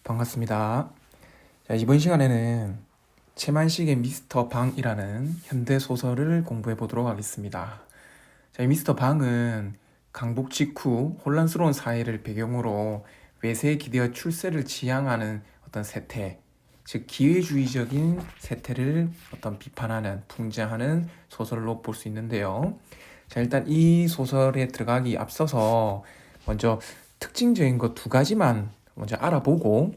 반갑습니다. 자, 이번 시간에는 채만식의 미스터 방이라는 현대 소설을 공부해 보도록 하겠습니다. 자, 이 미스터 방은 강복 직후 혼란스러운 사회를 배경으로 외세에 기대어 출세를 지향하는 어떤 세태, 즉 기회주의적인 세태를 비판하는, 풍자하는 소설로 볼 수 있는데요. 자, 일단 이 소설에 들어가기 앞서서 먼저 특징적인 것 두 가지만 먼저 알아보고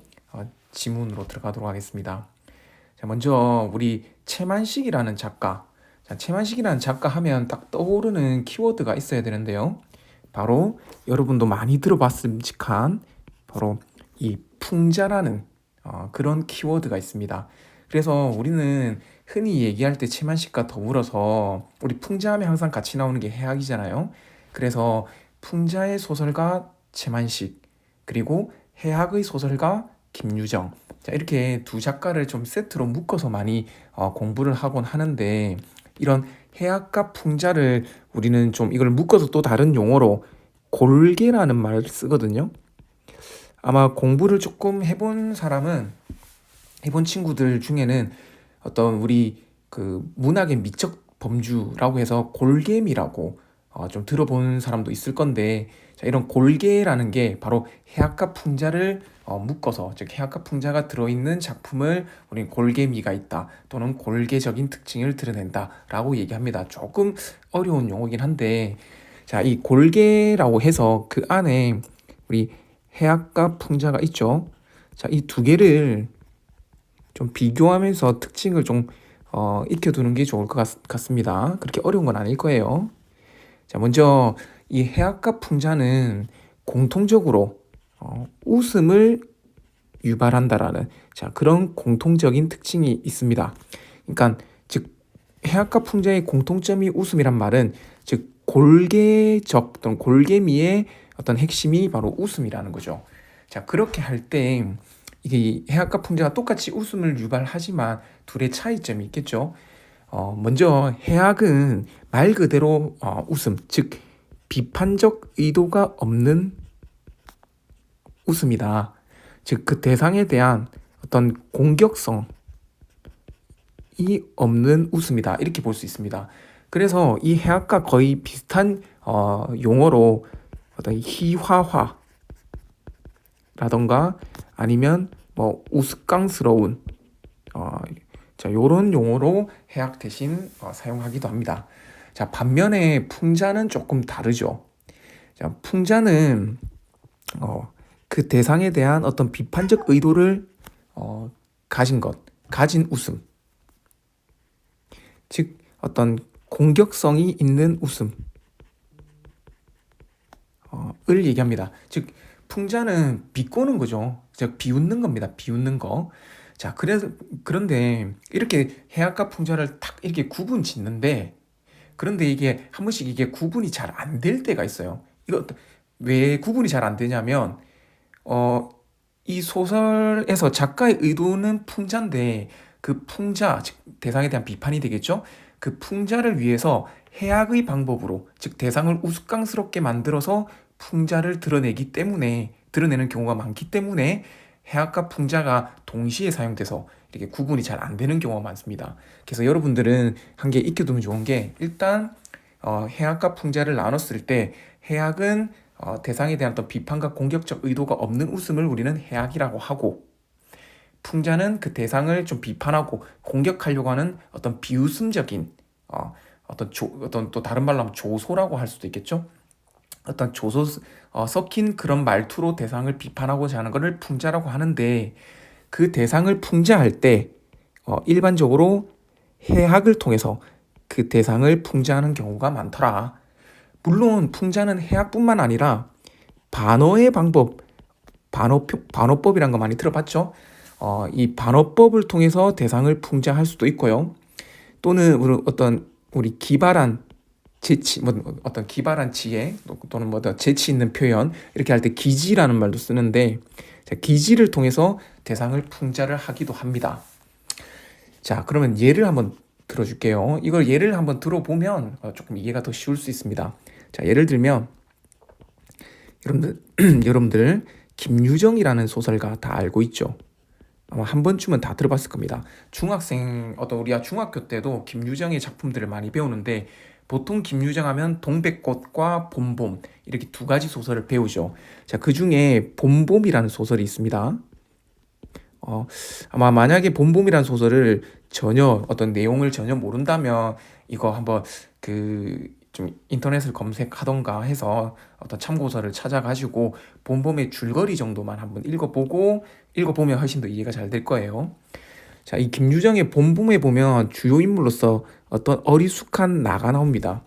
지문으로 들어가도록 하겠습니다. 자, 먼저 우리 채만식이라는 작가. 자, 채만식이라는 작가 하면 딱 떠오르는 키워드가 있어야 되는데요. 바로 여러분도 많이 들어봤음직한 바로 이 풍자라는 그런 키워드가 있습니다. 그래서 우리는 흔히 얘기할 때 채만식과 더불어서 우리 풍자하면 항상 같이 나오는 게 해학이잖아요. 그래서 풍자의 소설가 채만식, 그리고 해학의 소설가 김유정. 자, 이렇게 두 작가를 좀 세트로 묶어서 많이 공부를 하곤 하는데, 이런 해학과 풍자를 우리는 좀 이걸 묶어서 또 다른 용어로 골계라는 말을 쓰거든요. 아마 공부를 조금 해본 친구들 중에는 어떤 우리 그 문학의 미적 범주라고 해서 골계미라고 좀 들어본 사람도 있을 건데, 자, 이런 골계라는 게 바로 해학과 풍자를 묶어서, 즉 해학과 풍자가 들어있는 작품을 우리는 골계미가 있다 또는 골계적인 특징을 드러낸다라고 얘기합니다. 조금 어려운 용어긴 한데, 자, 이 골계라고 해서 그 안에 우리 해학과 풍자가 있죠. 자, 이 두 개를 좀 비교하면서 특징을 좀 익혀두는 게 좋을 것 같습니다. 그렇게 어려운 건 아닐 거예요. 자, 먼저 이 해학과 풍자는 공통적으로 웃음을 유발한다라는, 자, 그런 공통적인 특징이 있습니다. 그러니까 즉 해학과 풍자의 공통점이 웃음이란 말은, 즉 골계적 또는 골계미의 어떤 핵심이 바로 웃음이라는 거죠. 자, 그렇게 할 때 이게 해학과 풍자가 똑같이 웃음을 유발하지만 둘의 차이점이 있겠죠. 먼저 해학은 말 그대로 웃음, 즉 비판적 의도가 없는 웃음이다. 즉 그 대상에 대한 어떤 공격성이 없는 웃음이다. 이렇게 볼 수 있습니다. 그래서 이 해학과 거의 비슷한 용어로 어떤 희화화라던가 아니면 뭐 우스꽝스러운 자, 요런 용어로 해학 대신 사용하기도 합니다. 자, 반면에 풍자는 조금 다르죠. 자, 풍자는 그 대상에 대한 어떤 비판적 의도를 가진 웃음, 즉 어떤 공격성이 있는 웃음을 얘기합니다. 즉 풍자는 비꼬는 거죠. 즉 비웃는 겁니다. 비웃는 거. 자, 그런데 이렇게 해학과 풍자를 탁 이렇게 구분 짓는데, 그런데 이게 한 번씩 이게 구분이 잘 안 될 때가 있어요. 이거 왜 구분이 잘 안 되냐면, 어, 이 소설에서 작가의 의도는 풍자인데, 그 풍자, 즉 대상에 대한 비판이 되겠죠? 그 풍자를 위해서 해학의 방법으로, 즉 대상을 우스꽝스럽게 만들어서 풍자를 드러내는 경우가 많기 때문에 해학과 풍자가 동시에 사용돼서 이렇게 구분이 잘 안 되는 경우가 많습니다. 그래서 여러분들은 한 개 익혀두면 좋은 게, 일단 해학과 풍자를 나눴을 때 해학은 대상에 대한 어떤 비판과 공격적 의도가 없는 웃음을 우리는 해학이라고 하고, 풍자는 그 대상을 좀 비판하고 공격하려고 하는 어떤 비웃음적인 어떤 또 다른 말로 하면 조소라고 할 수도 있겠죠. 어떤 조소 섞인 그런 말투로 대상을 비판하고자 하는 것을 풍자라고 하는데, 그 대상을 풍자할 때 일반적으로 해학을 통해서 그 대상을 풍자하는 경우가 많더라. 물론 풍자는 해학뿐만 아니라 반어의 방법, 반어법이란 거 많이 들어봤죠? 이 반어법을 통해서 대상을 풍자할 수도 있고요. 또는 우리 기발한 재치, 어떤 기발한 지혜 또는 재치 있는 표현, 이렇게 할 때 기지라는 말도 쓰는데, 자, 기지를 통해서 대상을 풍자를 하기도 합니다. 자, 그러면 예를 한번 들어줄게요. 이걸 예를 한번 들어보면 조금 이해가 더 쉬울 수 있습니다. 자, 예를 들면 여러분들 김유정이라는 소설가 다 알고 있죠. 아마 한 번쯤은 다 들어봤을 겁니다. 우리가 중학교 때도 김유정의 작품들을 많이 배우는데 보통 김유정 하면 동백꽃과 봄봄 이렇게 두 가지 소설을 배우죠. 자, 그 중에 봄봄이라는 소설이 있습니다. 아마 만약에 봄봄이라는 소설을 전혀 어떤 내용을 전혀 모른다면 이거 한번 좀 인터넷을 검색하던가 해서 어떤 참고서를 찾아가지고 봄봄의 줄거리 정도만 한번 읽어보면 훨씬 더 이해가 잘 될 거예요. 자, 이 김유정의 봄봄에 보면 주요 인물로서 어떤 어리숙한 나가 나옵니다.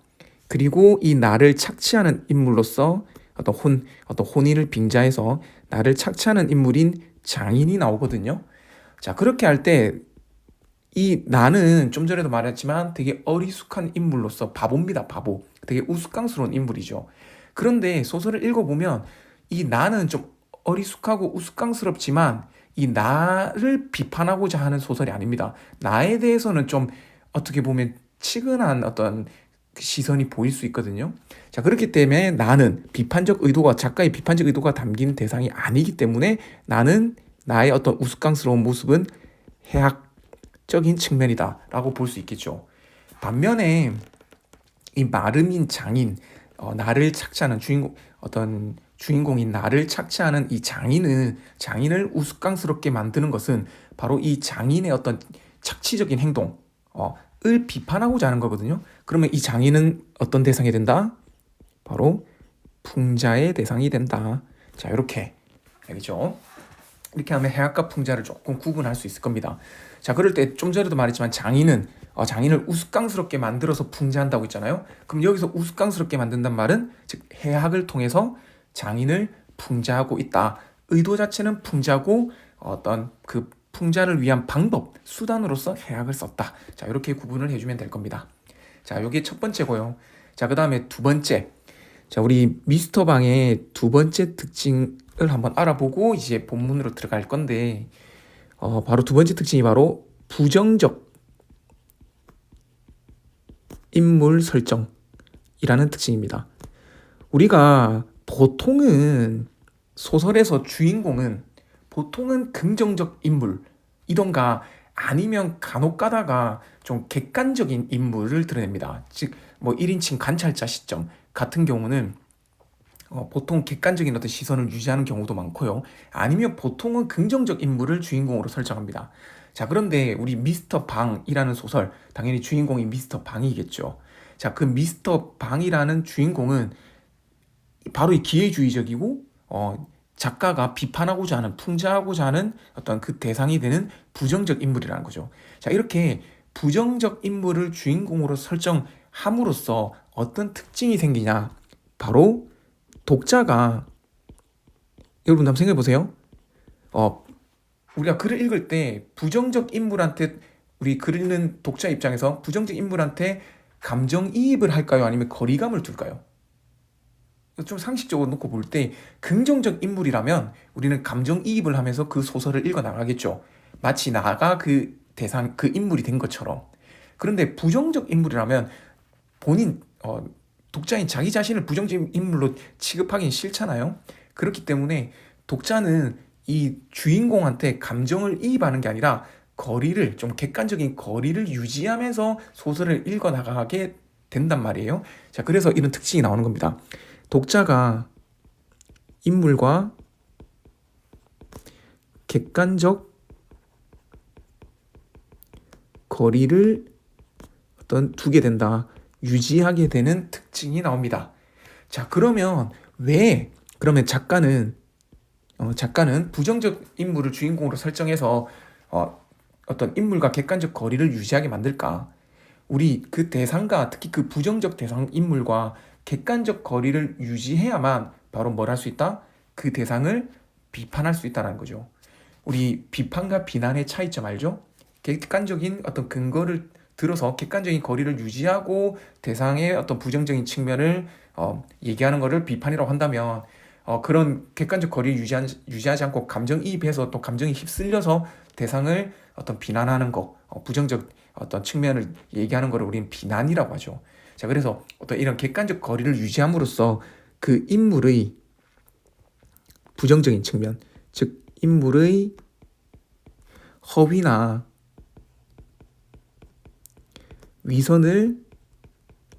그리고 이 나를 착취하는 인물로서 어떤 혼인을 빙자해서 나를 착취하는 인물인 장인이 나오거든요. 자, 그렇게 할 때 이 나는 좀 전에도 말했지만 되게 어리숙한 인물로서 바보입니다. 바보. 되게 우스꽝스러운 인물이죠. 그런데 소설을 읽어보면 이 나는 좀 어리숙하고 우스꽝스럽지만 이 나를 비판하고자 하는 소설이 아닙니다. 나에 대해서는 좀 어떻게 보면 치근한 어떤 시선이 보일 수 있거든요. 자, 그렇기 때문에 나는 작가의 비판적 의도가 담긴 대상이 아니기 때문에 나는 나의 어떤 우스꽝스러운 모습은 해학적인 측면이다라고 볼 수 있겠죠. 반면에 이 마름인 장인, 나를 착취하는 주인공인 나를 착취하는 이 장인을 우스꽝스럽게 만드는 것은 바로 이 장인의 어떤 착취적인 행동을 비판하고자 하는 거거든요. 그러면 이 장인은 어떤 대상이 된다? 바로 풍자의 대상이 된다. 자, 이렇게 알겠죠? 이렇게 하면 해악과 풍자를 조금 구분할 수 있을 겁니다. 자, 그럴 때 좀 전에도 말했지만 장인을 우스꽝스럽게 만들어서 풍자한다고 했잖아요. 그럼 여기서 우스꽝스럽게 만든단 말은 즉 해악을 통해서 장인을 풍자하고 있다. 의도 자체는 풍자고 어떤 그 풍자를 위한 방법, 수단으로서 해악을 썼다. 자, 이렇게 구분을 해주면 될 겁니다. 자, 요게 첫 번째고요. 자, 그 다음에 두 번째. 자, 우리 미스터 방의 두 번째 특징을 한번 알아보고 이제 본문으로 들어갈 건데, 바로 두 번째 특징이 바로 부정적 인물 설정이라는 특징입니다. 우리가 보통은 소설에서 주인공은 보통은 긍정적 인물이던가 아니면 간혹 가다가 좀 객관적인 인물을 드러냅니다. 즉, 뭐 1인칭 관찰자 시점 같은 경우는 보통 객관적인 어떤 시선을 유지하는 경우도 많고요. 아니면 보통은 긍정적 인물을 주인공으로 설정합니다. 자, 그런데 우리 미스터 방이라는 소설, 당연히 주인공이 미스터 방이겠죠. 자, 그 미스터 방이라는 주인공은 바로 이 기회주의적이고 작가가 비판하고자 하는, 풍자하고자 하는 어떤 그 대상이 되는 부정적 인물이라는 거죠. 자, 이렇게 부정적 인물을 주인공으로 설정함으로써 어떤 특징이 생기냐? 바로 독자가, 여러분 한번 생각해 보세요. 우리가 글을 읽을 때 부정적 인물한테, 우리 글 읽는 독자 입장에서 부정적 인물한테 감정이입을 할까요? 아니면 거리감을 둘까요? 좀 상식적으로 놓고 볼 때 긍정적 인물이라면 우리는 감정이입을 하면서 그 소설을 읽어 나가겠죠. 마치 나가 그 인물이 된 것처럼. 그런데 부정적 인물이라면 독자인 자기 자신을 부정적 인물로 취급하기는 싫잖아요. 그렇기 때문에 독자는 이 주인공한테 감정을 이입하는 게 아니라 좀 객관적인 거리를 유지하면서 소설을 읽어 나가게 된단 말이에요. 자, 그래서 이런 특징이 나오는 겁니다. 독자가 인물과 객관적 거리를 두게 된다. 유지하게 되는 특징이 나옵니다. 자, 그러면 작가는 부정적 인물을 주인공으로 설정해서 어떤 인물과 객관적 거리를 유지하게 만들까? 우리 그 대상과 특히 그 부정적 대상 인물과 객관적 거리를 유지해야만 바로 뭘 할 수 있다? 그 대상을 비판할 수 있다는 거죠. 우리 비판과 비난의 차이점 알죠? 객관적인 어떤 근거를 들어서 객관적인 거리를 유지하고 대상의 어떤 부정적인 측면을 얘기하는 것을 비판이라고 한다면 그런 객관적 거리를 유지하지 않고 감정이입해서 또 감정이 휩쓸려서 대상을 어떤 비난하는 거, 부정적 어떤 측면을 얘기하는 것을 우리는 비난이라고 하죠. 자, 그래서 어떤 이런 객관적 거리를 유지함으로써 그 인물의 부정적인 측면, 즉 인물의 허위나 위선을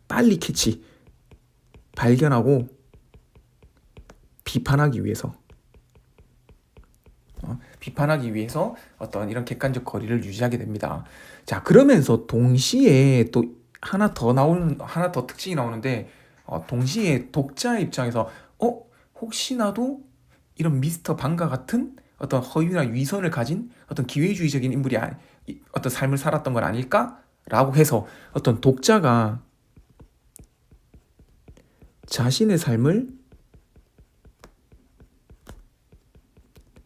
빨리 캐치, 발견하고 비판하기 위해서 어떤 이런 객관적 거리를 유지하게 됩니다. 자, 그러면서 동시에 또 하나 더 특징이 나오는데, 동시에 독자 입장에서 혹시나도 이런 미스터 방과 같은 어떤 허위나 위선을 가진 어떤 기회주의적인 인물이 어떤 삶을 살았던 건 아닐까라고 해서 어떤 독자가 자신의 삶을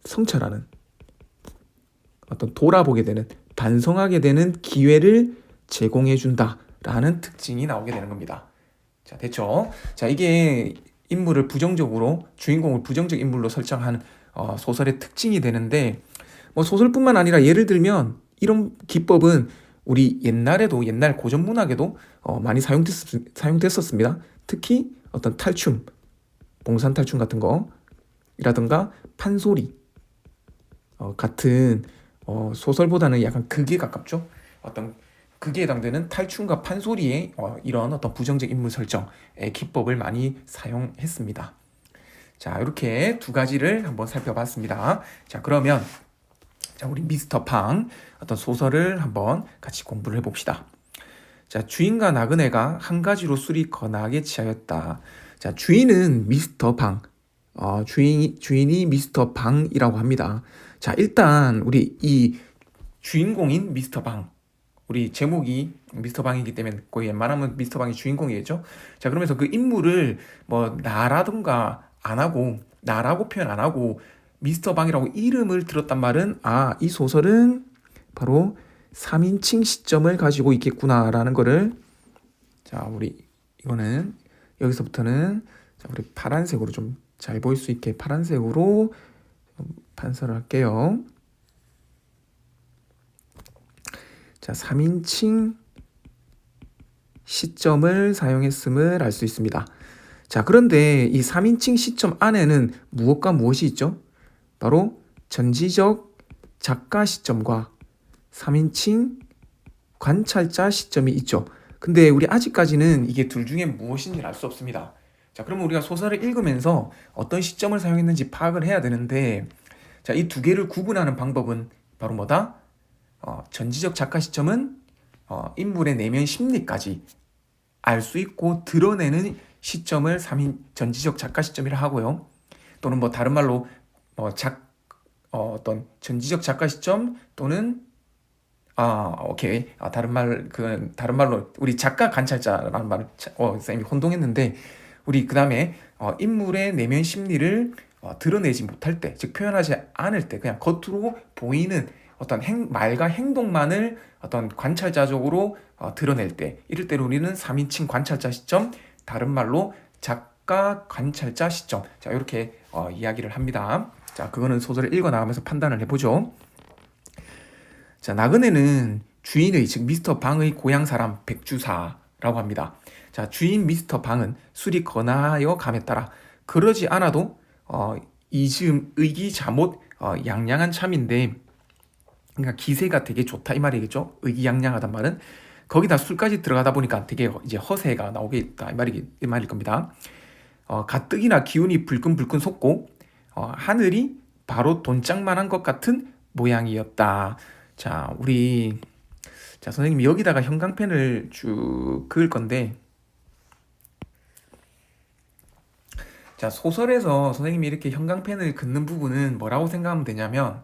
성찰하는, 어떤 돌아보게 되는, 반성하게 되는 기회를 제공해 준다라는 특징이 나오게 되는 겁니다. 자, 됐죠? 자, 이게 주인공을 부정적 인물로 설정한 소설의 특징이 되는데, 뭐 소설뿐만 아니라 예를 들면 이런 기법은 우리 옛날 고전 문학에도 많이 사용됐었습니다. 특히 어떤 탈춤, 봉산 탈춤 같은 거라든가 판소리 같은 소설보다는 약간 극에 가깝죠. 어떤 극에 해당되는 탈춤과 판소리의 이런 어떤 부정적 인물 설정의 기법을 많이 사용했습니다. 자, 이렇게 두 가지를 한번 살펴봤습니다. 자, 그러면 우리 미스터 방 어떤 소설을 한번 같이 공부를 해봅시다. 자, 주인과 나그네가 한 가지로 술이 거나하게 취하였다. 자, 주인은 미스터 방, 주인이 미스터 방이라고 합니다. 자, 일단 우리 이 주인공인 미스터 방, 우리 제목이 미스터 방이기 때문에 거의 웬만하면 미스터 방이 주인공이겠죠. 자, 그러면서 그 인물을 뭐 나라든가 안 하고, 나라고 표현 안 하고 미스터 방이라고 이름을 들었단 말은 이 소설은 바로 3인칭 시점을 가지고 있겠구나라는 거를, 자, 우리 이거는 여기서부터는 우리 파란색으로 좀 잘 보일 수 있게 파란색으로 판서를 할게요. 자, 3인칭 시점을 사용했음을 알 수 있습니다. 자, 그런데 이 3인칭 시점 안에는 무엇과 무엇이 있죠? 바로 전지적 작가 시점과 3인칭 관찰자 시점이 있죠. 근데 우리 아직까지는 이게 둘 중에 무엇인지 알 수 없습니다. 자, 그러면 우리가 소설을 읽으면서 어떤 시점을 사용했는지 파악을 해야 되는데, 자, 이 두 개를 구분하는 방법은 바로 뭐다? 전지적 작가 시점은 인물의 내면 심리까지 알 수 있고 드러내는 시점을 전지적 작가 시점이라 하고요. 또는 뭐 다른 말로 어떤 전지적 작가 시점 또는 오케이. 다른 말로 우리 작가 관찰자라는 말을 쌤이 혼동했는데, 우리 그 다음에 인물의 내면 심리를 드러내지 못할 때, 즉 표현하지 않을 때, 그냥 겉으로 보이는 어떤 말과 행동만을 어떤 관찰자적으로 드러낼 때, 이럴 때로 우리는 3인칭 관찰자 시점, 다른 말로 작가 관찰자 시점, 자, 이렇게 이야기를 합니다. 자, 그거는 소설을 읽어 나가면서 판단을 해보죠. 자, 나그네는 주인의, 즉 미스터 방의 고향 사람 백주사라고 합니다. 자, 주인 미스터 방은 술이 거나하여 감에 따라 그러지 않아도 이즈음 의기자못 양양한 참인데, 그러니까 기세가 되게 좋다 이 말이겠죠. 의기양양하단 말은 거기다 술까지 들어가다 보니까 되게 이제 허세가 나오겠다 이 말일 겁니다. 가뜩이나 기운이 불끈불끈 솟고 하늘이 바로 돈짝만한 것 같은 모양이었다. 자, 선생님이 여기다가 형광펜을 쭉 그을 건데, 자, 소설에서 선생님이 이렇게 형광펜을 긋는 부분은 뭐라고 생각하면 되냐면,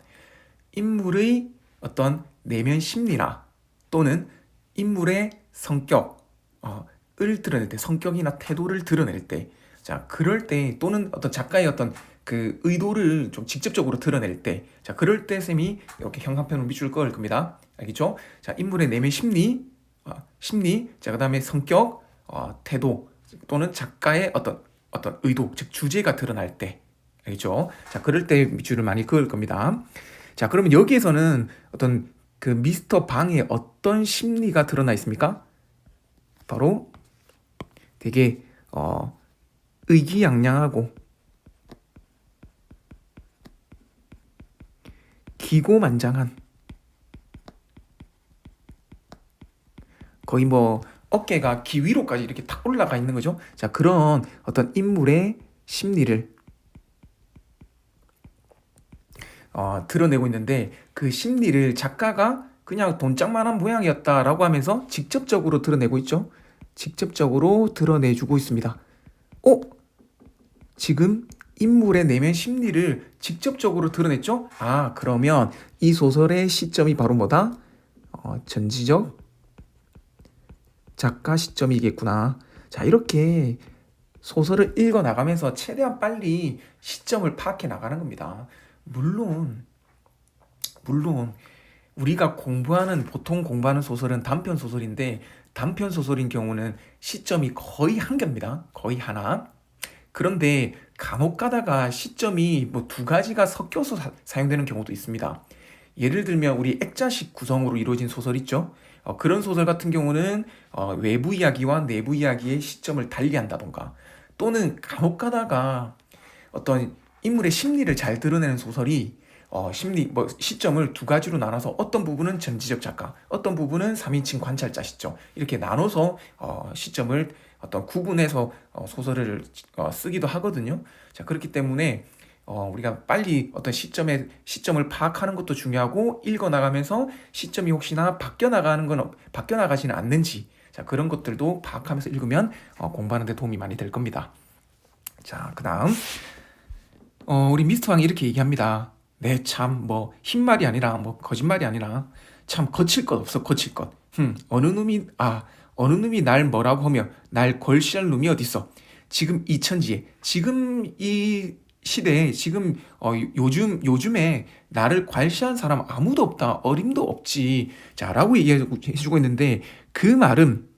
인물의 어떤 내면 심리나 또는 인물의 성격을 드러낼 때, 성격이나 태도를 드러낼 때, 자, 그럴 때, 또는 어떤 작가의 어떤 그 의도를 좀 직접적으로 드러낼 때, 자, 그럴 때 쌤이 이렇게 형광펜으로 밑줄 그을 겁니다. 알겠죠? 자, 인물의 내면 심리, 자, 그 다음에 성격, 태도, 또는 작가의 어떤 의도, 즉 주제가 드러날 때, 알겠죠? 자, 그럴 때 밑줄을 많이 그을 겁니다. 자, 그러면 여기에서는 어떤 그 미스터 방에 어떤 심리가 드러나 있습니까? 바로 되게 의기양양하고 기고만장한, 거의 뭐 어깨가 귀 위로까지 이렇게 탁 올라가 있는 거죠. 자, 그런 어떤 인물의 심리를 드러내고 있는데, 그 심리를 작가가 그냥 돈짝만한 모양이었다라고 하면서 직접적으로 드러내고 있죠. 직접적으로 드러내주고 있습니다. 지금 인물의 내면 심리를 직접적으로 드러냈죠? 그러면 이 소설의 시점이 바로 뭐다? 전지적 작가 시점이겠구나. 자, 이렇게 소설을 읽어 나가면서 최대한 빨리 시점을 파악해 나가는 겁니다. 물론 우리가 보통 공부하는 소설은 단편 소설인데, 단편 소설인 경우는 시점이 거의 한 개입니다. 거의 하나. 그런데 간혹 가다가 시점이 뭐 두 가지가 섞여서 사용되는 경우도 있습니다. 예를 들면 우리 액자식 구성으로 이루어진 소설 있죠. 그런 소설 같은 경우는 외부 이야기와 내부 이야기의 시점을 달리한다던가, 또는 간혹 가다가 어떤 인물의 심리를 잘 드러내는 소설이 시점을 두 가지로 나눠서 어떤 부분은 전지적 작가, 어떤 부분은 3인칭 관찰자 시점, 이렇게 나눠서 시점을 어떤 구분해서 소설을 쓰기도 하거든요. 자, 그렇기 때문에 우리가 빨리 어떤 시점을 파악하는 것도 중요하고, 읽어 나가면서 시점이 혹시나 바뀌어 나가지는 않는지, 자, 그런 것들도 파악하면서 읽으면 공부하는 데 도움이 많이 될 겁니다. 자, 그다음 우리 미스터 왕이 이렇게 얘기합니다. 네, 참 뭐 흰말이 아니라 뭐 거짓말이 아니라 참 거칠 것 없어, 거칠 것. 어느 놈이 날 뭐라고 하며 날 걸시할 놈이 어딨어. 지금 이 천지에, 지금 이 시대에, 지금 요즘에 나를 괄시한 사람 아무도 없다, 어림도 없지. 자라고 얘기해주고 있는데, 그 말은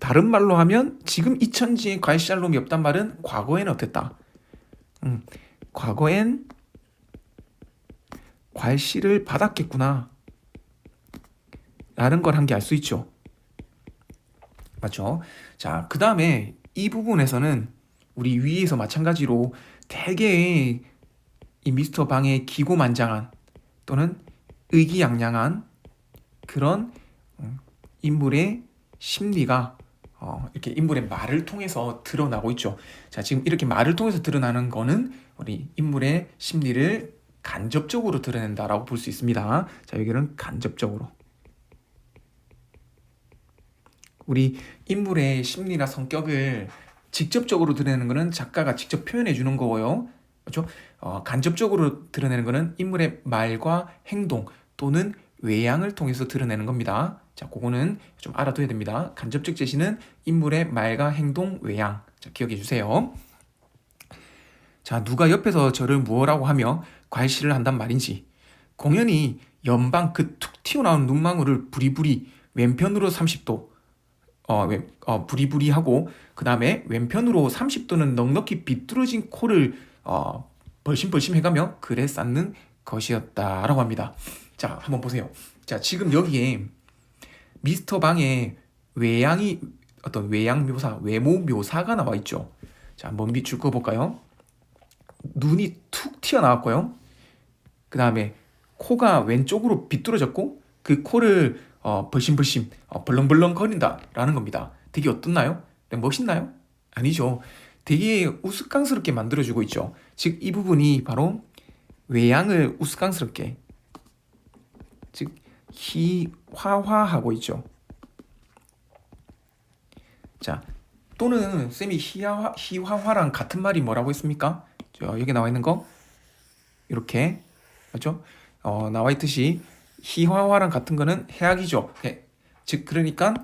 다른 말로 하면 지금 이 천지에 괄시할 놈이 없단 말은 과거에는 어땠다. 과거엔 괄시를 받았겠구나 라는 걸 한 게 알 수 있죠. 맞죠? 자, 그 다음에 이 부분에서는 우리 위에서 마찬가지로 되게 이 미스터 방의 기고만장한 또는 의기양양한 그런 인물의 심리가 이렇게 인물의 말을 통해서 드러나고 있죠. 자, 지금 이렇게 말을 통해서 드러나는 거는 우리 인물의 심리를 간접적으로 드러낸다라고 볼 수 있습니다. 자, 여기는 간접적으로. 우리 인물의 심리나 성격을 직접적으로 드러내는 것은 작가가 직접 표현해 주는 거고요. 그렇죠? 간접적으로 드러내는 것은 인물의 말과 행동 또는 외양을 통해서 드러내는 겁니다. 자, 그거는 좀 알아둬야 됩니다. 간접적 제시는 인물의 말과 행동, 외양. 자, 기억해 주세요. 자, 누가 옆에서 저를 무엇라고 하며 괄시를 한단 말인지. 공연히 연방 그 툭 튀어나온 눈망울을 부리부리 왼편으로 30도 부리부리하고, 그 다음에 왼편으로 30도는 넉넉히 비뚤어진 코를 벌심벌심 해가며 글에 쌓는 것이었다라고 합니다. 자, 한번 보세요. 자, 지금 여기에 미스터 방의 외양이 어떤 외양 묘사, 외모 묘사가 나와 있죠. 자, 한번 밑줄 그어볼까요? 눈이 툭 튀어나왔고요. 그 다음에 코가 왼쪽으로 비뚤어졌고, 그 코를 벌심벌심 벌렁벌렁 거린다라는 겁니다. 되게 어떻나요? 멋있나요? 아니죠. 되게 우스꽝스럽게 만들어주고 있죠. 즉, 이 부분이 바로 외양을 우스꽝스럽게, 즉 희화화하고 있죠. 자, 또는 쌤이 희화화랑 같은 말이 뭐라고 했습니까? 여기 나와 있는 거 이렇게, 맞죠? 나와 있듯이 희화화랑 같은 거는 해악이죠. 즉, 그러니까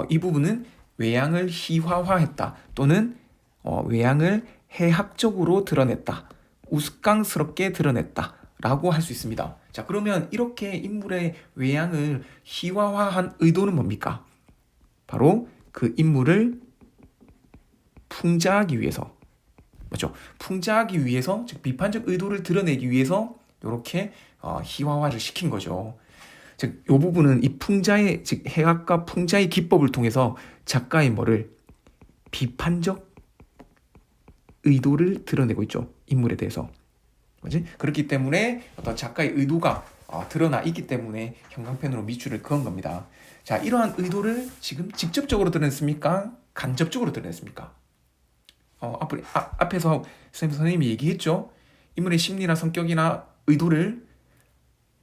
이 부분은 외양을 희화화했다 또는 외양을 해학적으로 드러냈다, 우스꽝스럽게 드러냈다 라고 할 수 있습니다. 자, 그러면 이렇게 인물의 외양을 희화화한 의도는 뭡니까? 바로 그 인물을 풍자하기 위해서, 맞죠? 풍자하기 위해서, 즉 비판적 의도를 드러내기 위해서 이렇게 희화화를 시킨 거죠. 즉, 이 부분은 이 풍자의, 즉 해학과 풍자의 기법을 통해서 작가의 뭐를 비판적 의도를 드러내고 있죠. 인물에 대해서. 그렇지? 그렇기 때문에 어떤 작가의 의도가 드러나 있기 때문에 형광펜으로 밑줄을 그은 겁니다. 자, 이러한 의도를 지금 직접적으로 드러냈습니까? 간접적으로 드러냈습니까? 앞에서 선생님이 얘기했죠. 인물의 심리나 성격이나 의도를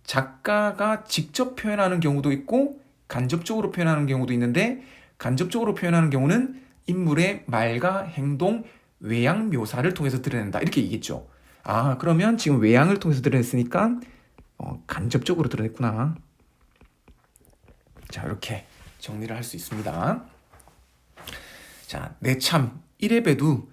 작가가 직접 표현하는 경우도 있고 간접적으로 표현하는 경우도 있는데, 간접적으로 표현하는 경우는 인물의 말과 행동, 외양 묘사를 통해서 드러낸다, 이렇게 얘기했죠. 그러면 지금 외양을 통해서 드러냈으니까 간접적으로 드러냈구나. 자, 이렇게 정리를 할 수 있습니다. 자, 내참 이래봬도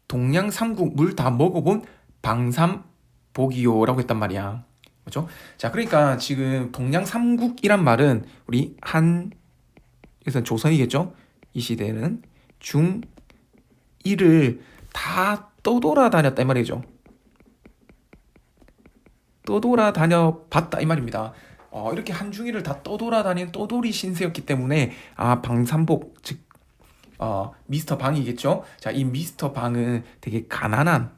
동양 삼국 물 다 먹어본 방삼복이요라고 했단 말이야. 그렇죠? 자, 그러니까 지금 동양 삼국이란 말은 우리 여기서 조선이겠죠? 이 시대는 중일을 다 떠돌아다녔다 이 말이죠. 떠돌아다녀 봤다 이 말입니다. 이렇게 한중일을 다 떠돌아다닌 떠돌이 신세였기 때문에 방삼복, 즉 미스터 방이겠죠. 자, 이 미스터 방은 되게 가난한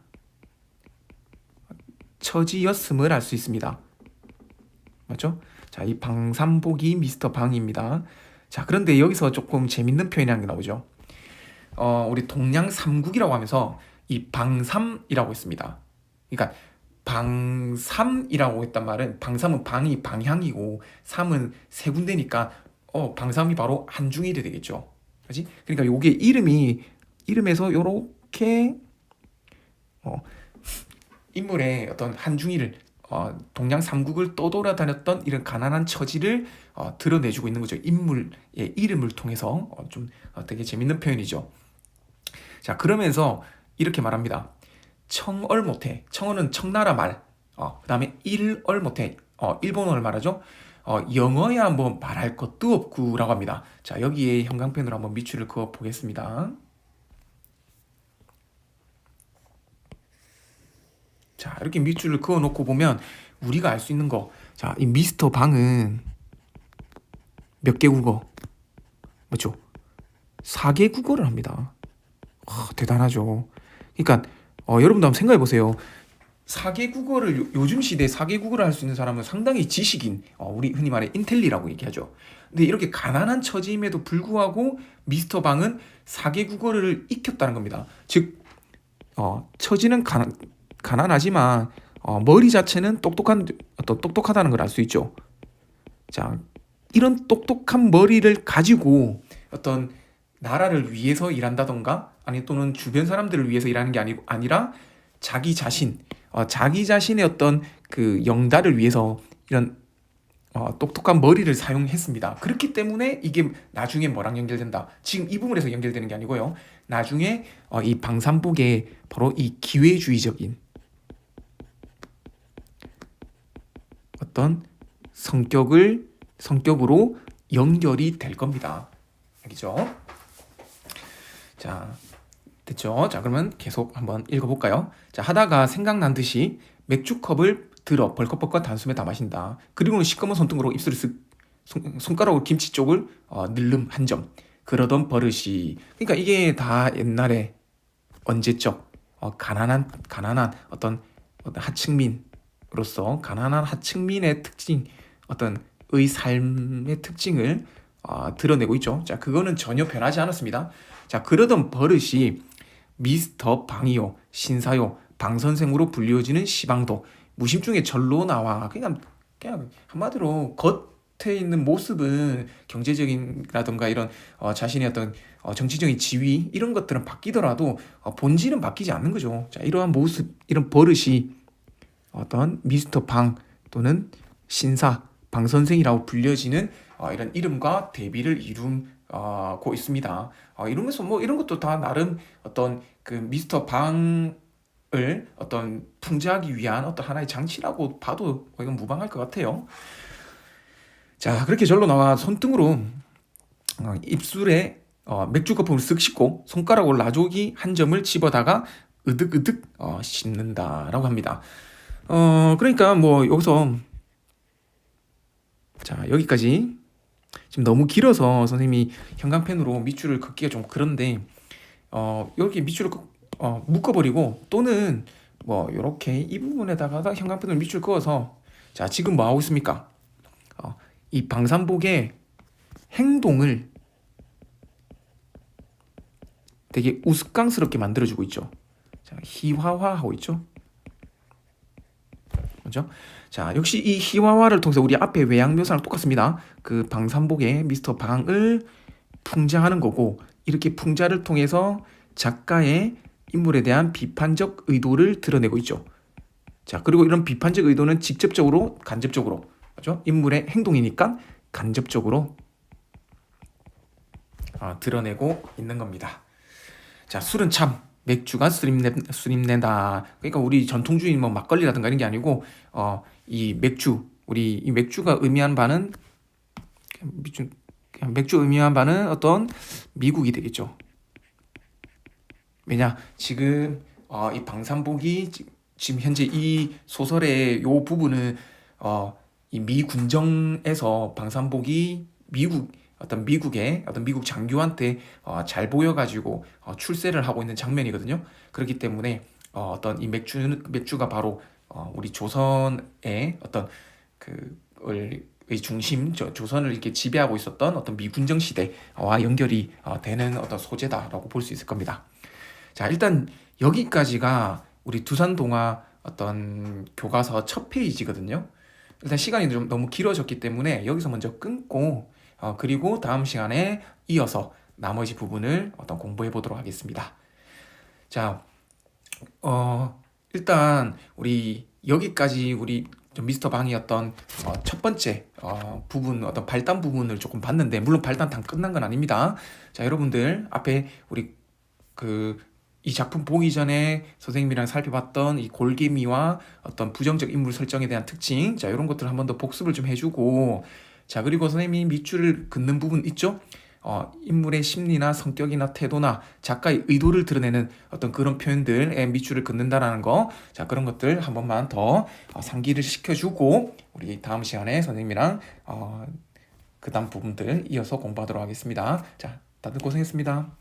처지였음을 알 수 있습니다. 맞죠? 자, 이 방삼복이 미스터 방입니다. 자, 그런데 여기서 조금 재밌는 표현이 나오죠. 우리 동양 삼국이라고 하면서 이 방삼이라고 했습니다. 그러니까 방삼이라고 했단 말은, 방삼은 방이 방향이고 삼은 세 군데니까 방삼이 바로 한중일이 되겠죠. 그렇지? 그러니까 요게 이름에서 요렇게 인물의 어떤 한중일을 동양 삼국을 떠돌아다녔던 이런 가난한 처지를 드러내주고 있는 거죠. 인물의 이름을 통해서. 좀 되게 재밌는 표현이죠. 자, 그러면서 이렇게 말합니다. 청얼 못해. 청어는 청나라 말. 그 다음에 일얼 못해. 일본어를 말하죠. 영어야 뭐 말할 것도 없구라고 합니다. 자, 여기에 형광펜으로 한번 밑줄을 그어 보겠습니다. 자, 이렇게 밑줄을 그어 놓고 보면 우리가 알 수 있는 거. 자, 이 미스터 방은 몇 개 국어? 맞죠? 4개 국어를 합니다. 대단하죠. 그러니까 여러분도 한번 생각해 보세요. 4개 국어를 요즘 시대에 4개 국어를 할 수 있는 사람은 상당히 지식인, 우리 흔히 말해 인텔리라고 얘기하죠. 근데 이렇게 가난한 처지임에도 불구하고 미스터 방은 4개 국어를 익혔다는 겁니다. 즉 처지는 가난하지만 머리 자체는 똑똑하다는 걸 알 수 있죠. 자, 이런 똑똑한 머리를 가지고 어떤 나라를 위해서 일한다던가, 아니 또는 주변 사람들을 위해서 일하는 게 아니라 자기 자신의 어떤 그 영달을 위해서 이런 똑똑한 머리를 사용했습니다. 그렇기 때문에 이게 나중에 뭐랑 연결된다. 지금 이 부분에서 연결되는 게 아니고요. 나중에 이 방삼복의 바로 이 기회주의적인 어떤 성격으로 연결이 될 겁니다. 알겠죠? 자, 됐죠? 자, 그러면 계속 한번 읽어볼까요? 자, 하다가 생각난 듯이 맥주컵을 들어 벌컥벌컥 단숨에 다 마신다. 그리고는 시꺼먼 손등으로 입술을 손가락으로 김치 쪽을 늘름 한 점. 그러던 버릇이. 그러니까 이게 다 옛날에 언제적 가난한 어떤 하층민으로서 가난한 하층민의 특징, 어떤 의 삶의 특징을 드러내고 있죠. 자, 그거는 전혀 변하지 않았습니다. 자, 그러던 버릇이 미스터 방이요, 신사요, 방선생으로 불리워지는 시방도, 무심중에 절로 나와. 그냥 한마디로 겉에 있는 모습은 경제적인라든가 이런 자신의 어떤 정치적인 지위, 이런 것들은 바뀌더라도 본질은 바뀌지 않는 거죠. 자, 이러한 모습, 이런 버릇이 어떤 미스터 방 또는 신사, 방선생이라고 불려지는 이런 이름과 대비를 이루고 있습니다. 이러면서 뭐 이런 것도 다 나름 어떤 그 미스터 방을 어떤 풍자하기 위한 어떤 하나의 장치라고 봐도 이건 무방할 것 같아요. 자, 그렇게 절로 나와 손등으로 입술에 맥주 거품을 쓱 씻고 손가락으로 라조기 한 점을 집어다가 으득으득 씹는다라고 합니다. 그러니까 뭐 여기서, 자, 여기까지. 지금 너무 길어서 선생님이 형광펜으로 밑줄을 긋기가 좀 그런데 이렇게 밑줄을 묶어버리고, 또는 뭐 이렇게 이 부분에다가 형광펜으로 밑줄 그어서 자, 지금 뭐 하고 있습니까? 이 방산복의 행동을 되게 우스꽝스럽게 만들어주고 있죠. 자, 희화화하고 있죠. 그죠? 자, 역시 이 희화화를 통해서 우리 앞에 외양 묘사랑 똑같습니다. 그 방산복의 미스터 방을 풍자하는 거고, 이렇게 풍자를 통해서 작가의 인물에 대한 비판적 의도를 드러내고 있죠. 자, 그리고 이런 비판적 의도는 직접적으로, 간접적으로, 그죠? 인물의 행동이니까 간접적으로 드러내고 있는 겁니다. 자, 술은 참 맥주가 수립낸다. 그러니까 우리 전통주의 뭐 막걸리라든가 이런 게 아니고 이 맥주, 우리 이 맥주가 의미하는 바는 맥주 의미한 바는 어떤 미국이 되겠죠. 왜냐, 지금 이 방산복이 지금 현재 이 소설의 요 부분은 이 미 군정에서 방산복이 미국의 어떤 미국 장교한테 잘 보여가지고 출세를 하고 있는 장면이거든요. 그렇기 때문에 어떤 이 맥주가 바로 우리 조선의 어떤 그의 중심, 조선을 이렇게 지배하고 있었던 어떤 미군정 시대와 연결이 되는 어떤 소재다라고 볼 수 있을 겁니다. 자, 일단 여기까지가 우리 두산동화 어떤 교과서 첫 페이지거든요. 일단 시간이 좀 너무 길어졌기 때문에 여기서 먼저 끊고 그리고 다음 시간에 이어서 나머지 부분을 공부해 보도록 하겠습니다. 자, 일단 우리 여기까지 우리 미스터 방이었던 첫 번째 부분, 어떤 발단 부분을 조금 봤는데, 물론 발단 다 끝난 건 아닙니다. 자, 여러분들 앞에 우리 이 작품 보기 전에 선생님이랑 살펴봤던 이 골개미와 어떤 부정적 인물 설정에 대한 특징, 자, 이런 것들 한 번 더 복습을 좀 해주고, 자, 그리고 선생님이 밑줄을 긋는 부분 있죠? 인물의 심리나 성격이나 태도나 작가의 의도를 드러내는 어떤 그런 표현들에 밑줄을 긋는다라는 거, 자, 그런 것들 한 번만 더 상기를 시켜주고 우리 다음 시간에 선생님이랑 그 다음 부분들 이어서 공부하도록 하겠습니다. 자, 다들 고생했습니다.